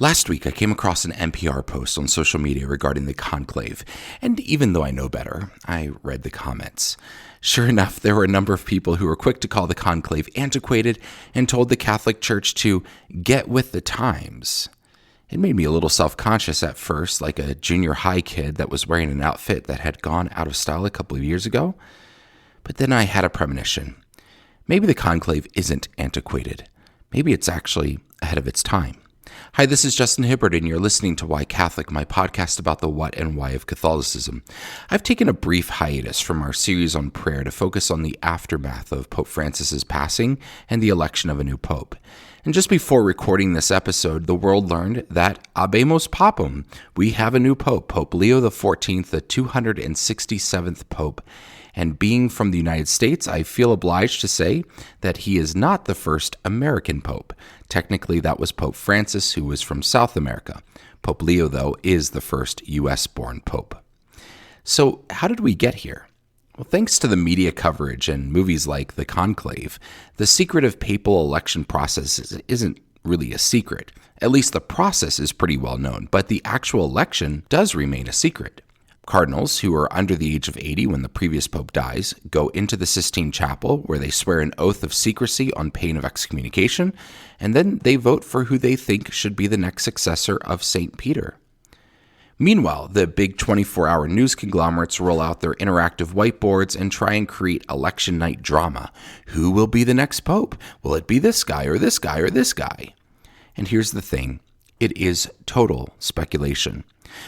Last week, I came across an NPR post on social media regarding the Conclave, and even though I know better, I read the comments. Sure enough, there were a number of people who were quick to call the Conclave antiquated and told the Catholic Church to get with the times. It made me a little self-conscious at first, like a junior high kid that was wearing an outfit that had gone out of style a couple of years ago. But then I had a premonition. Maybe the Conclave isn't antiquated. Maybe it's actually ahead of its time. Hi, this is Justin Hibbard, and you're listening to Why Catholic, my podcast about the what and why of Catholicism. I've taken a brief hiatus from our series on prayer to focus on the aftermath of Pope Francis's passing and the election of a new pope. And just before recording this episode, the world learned that Habemus Papam, we have a new pope, Pope Leo XIV, the 267th pope. And being from the United States, I feel obliged to say that he is not the first American pope. Technically, that was Pope Francis, who was from South America. Pope Leo, though, is the first U.S.-born pope. So how did we get here? Well, thanks to the media coverage and movies like The Conclave, the secret of papal election process isn't really a secret. At least the process is pretty well known, but the actual election does remain a secret. Cardinals, who are under the age of 80 when the previous pope dies, go into the Sistine Chapel where they swear an oath of secrecy on pain of excommunication, and then they vote for who they think should be the next successor of St. Peter. Meanwhile, the big 24-hour news conglomerates roll out their interactive whiteboards and try and create election night drama. Who will be the next pope? Will it be this guy or this guy or this guy? And here's the thing. It is total speculation.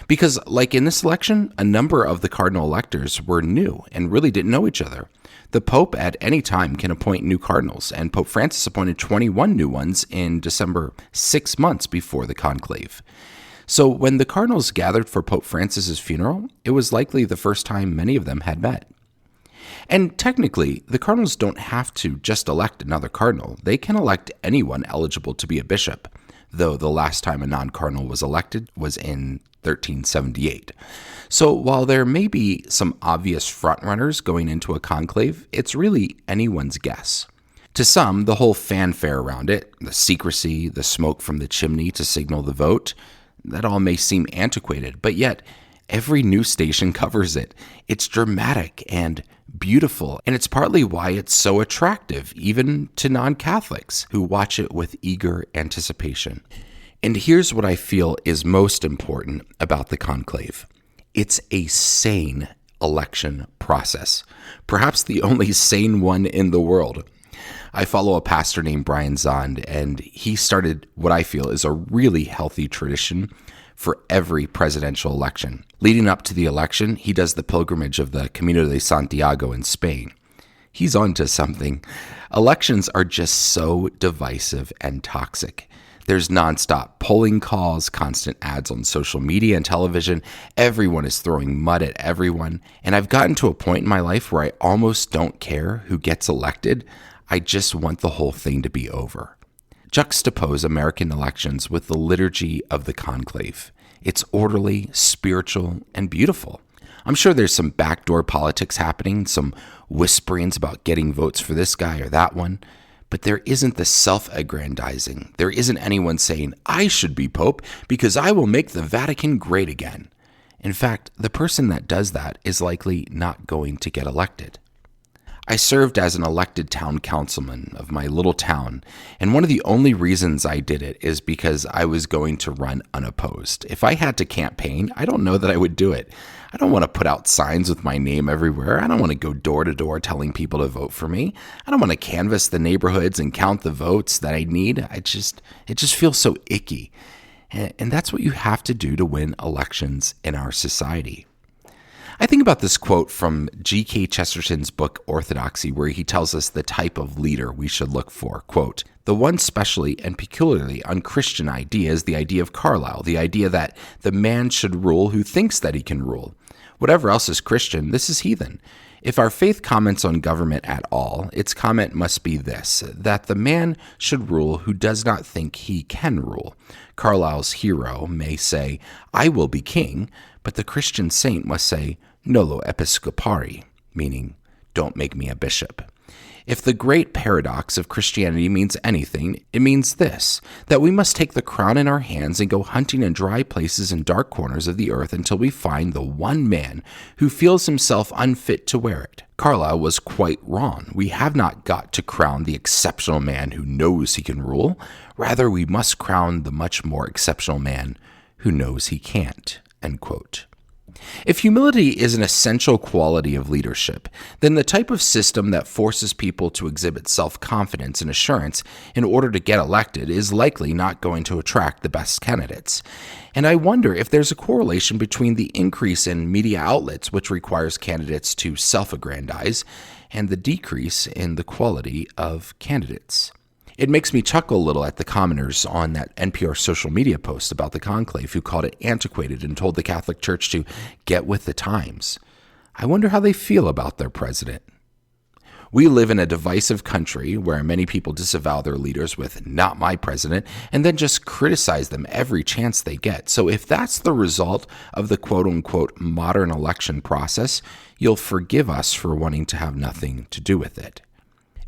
Because, like in this election, a number of the cardinal electors were new and really didn't know each other. The Pope at any time can appoint new cardinals, and Pope Francis appointed 21 new ones in December, 6 months before the conclave. So when the cardinals gathered for Pope Francis's funeral, it was likely the first time many of them had met. And technically, the cardinals don't have to just elect another cardinal. They can elect anyone eligible to be a bishop, though the last time a non-cardinal was elected was in 1378. So while there may be some obvious frontrunners going into a conclave, it's really anyone's guess. To some, the whole fanfare around it, the secrecy, the smoke from the chimney to signal the vote, that all may seem antiquated, but yet every news station covers it. It's dramatic and beautiful, and it's partly why it's so attractive, even to non-Catholics who watch it with eager anticipation. And here's what I feel is most important about the conclave. It's a sane election process, perhaps the only sane one in the world. I follow a pastor named Brian Zond, and he started what I feel is a really healthy tradition for every presidential election. Leading up to the election, he does the pilgrimage of the Camino de Santiago in Spain. He's onto something. Elections are just so divisive and toxic. There's nonstop polling calls, constant ads on social media and television. Everyone is throwing mud at everyone. And I've gotten to a point in my life where I almost don't care who gets elected. I just want the whole thing to be over. Juxtapose American elections with the liturgy of the conclave. It's orderly, spiritual, and beautiful. I'm sure there's some backdoor politics happening, some whisperings about getting votes for this guy or that one. But there isn't the self-aggrandizing. There isn't anyone saying, I should be Pope because I will make the Vatican great again. In fact, the person that does that is likely not going to get elected. I served as an elected town councilman of my little town, and one of the only reasons I did it is because I was going to run unopposed. If I had to campaign, I don't know that I would do it. I don't want to put out signs with my name everywhere. I don't want to go door to door telling people to vote for me. I don't want to canvass the neighborhoods and count the votes that I need. It just feels so icky. And that's what you have to do to win elections in our society. I think about this quote from G.K. Chesterton's book Orthodoxy, where he tells us the type of leader we should look for. Quote, the one specially and peculiarly unchristian idea is the idea of Carlyle, the idea that the man should rule who thinks that he can rule. Whatever else is Christian, this is heathen. If our faith comments on government at all, its comment must be this, that the man should rule who does not think he can rule. Carlyle's hero may say, I will be king, but the Christian saint must say, nolo episcopari, meaning, don't make me a bishop. If the great paradox of Christianity means anything, it means this, that we must take the crown in our hands and go hunting in dry places and dark corners of the earth until we find the one man who feels himself unfit to wear it. Carlyle was quite wrong. We have not got to crown the exceptional man who knows he can rule. Rather, we must crown the much more exceptional man who knows he can't." End quote. If humility is an essential quality of leadership, then the type of system that forces people to exhibit self-confidence and assurance in order to get elected is likely not going to attract the best candidates. And I wonder if there's a correlation between the increase in media outlets, which requires candidates to self-aggrandize, and the decrease in the quality of candidates. It makes me chuckle a little at the commenters on that NPR social media post about the conclave who called it antiquated and told the Catholic Church to get with the times. I wonder how they feel about their president. We live in a divisive country where many people disavow their leaders with "not my president" and then just criticize them every chance they get. So if that's the result of the quote-unquote modern election process, you'll forgive us for wanting to have nothing to do with it.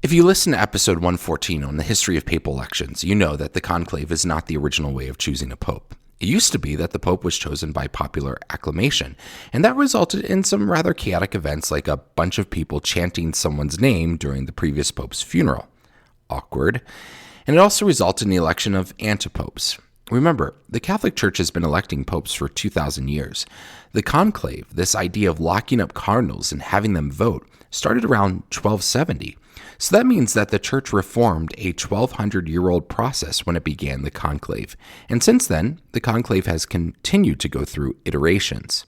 If you listen to episode 114 on the history of papal elections, you know that the conclave is not the original way of choosing a pope. It used to be that the pope was chosen by popular acclamation, and that resulted in some rather chaotic events like a bunch of people chanting someone's name during the previous pope's funeral. Awkward. And it also resulted in the election of antipopes. Remember, the Catholic Church has been electing popes for 2,000 years. The conclave, this idea of locking up cardinals and having them vote, started around 1270. So that means that the church reformed a 1,200-year-old process when it began the conclave. And since then, the conclave has continued to go through iterations.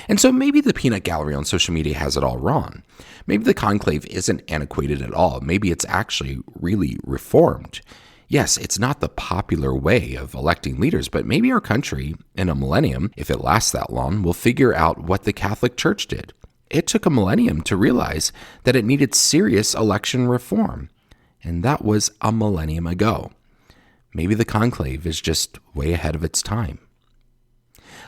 And so maybe the peanut gallery on social media has it all wrong. Maybe the conclave isn't antiquated at all. Maybe it's actually really reformed. Yes, it's not the popular way of electing leaders, but maybe our country, in a millennium, if it lasts that long, will figure out what the Catholic Church did. It took a millennium to realize that it needed serious election reform, and that was a millennium ago. Maybe the conclave is just way ahead of its time.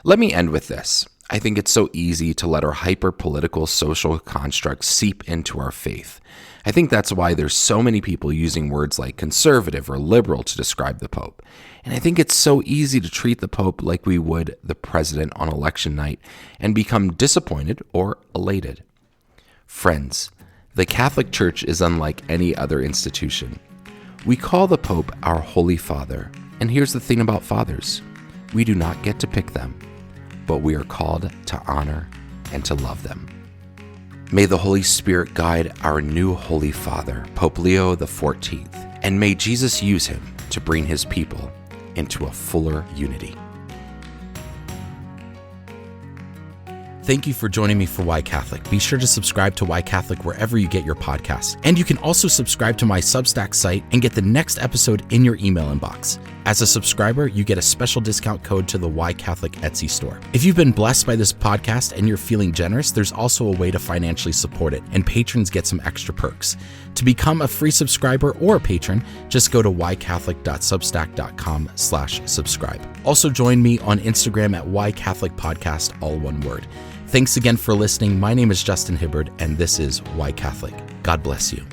Let me end with this. I think it's so easy to let our hyper-political social constructs seep into our faith. I think that's why there's so many people using words like conservative or liberal to describe the Pope. And I think it's so easy to treat the Pope like we would the president on election night and become disappointed or elated. Friends, the Catholic Church is unlike any other institution. We call the Pope our Holy Father. And here's the thing about fathers. We do not get to pick them, but we are called to honor and to love them. May the Holy Spirit guide our new Holy Father, Pope Leo XIV, and may Jesus use him to bring his people into a fuller unity. Thank you for joining me for Why Catholic. Be sure to subscribe to Why Catholic wherever you get your podcasts. And you can also subscribe to my Substack site and get the next episode in your email inbox. As a subscriber, you get a special discount code to the Why Catholic Etsy store. If you've been blessed by this podcast and you're feeling generous, there's also a way to financially support it, and patrons get some extra perks. To become a free subscriber or a patron, just go to whycatholic.substack.com/subscribe. Also join me on Instagram at whycatholicpodcast, all one word. Thanks again for listening. My name is Justin Hibbard, and this is Why Catholic. God bless you.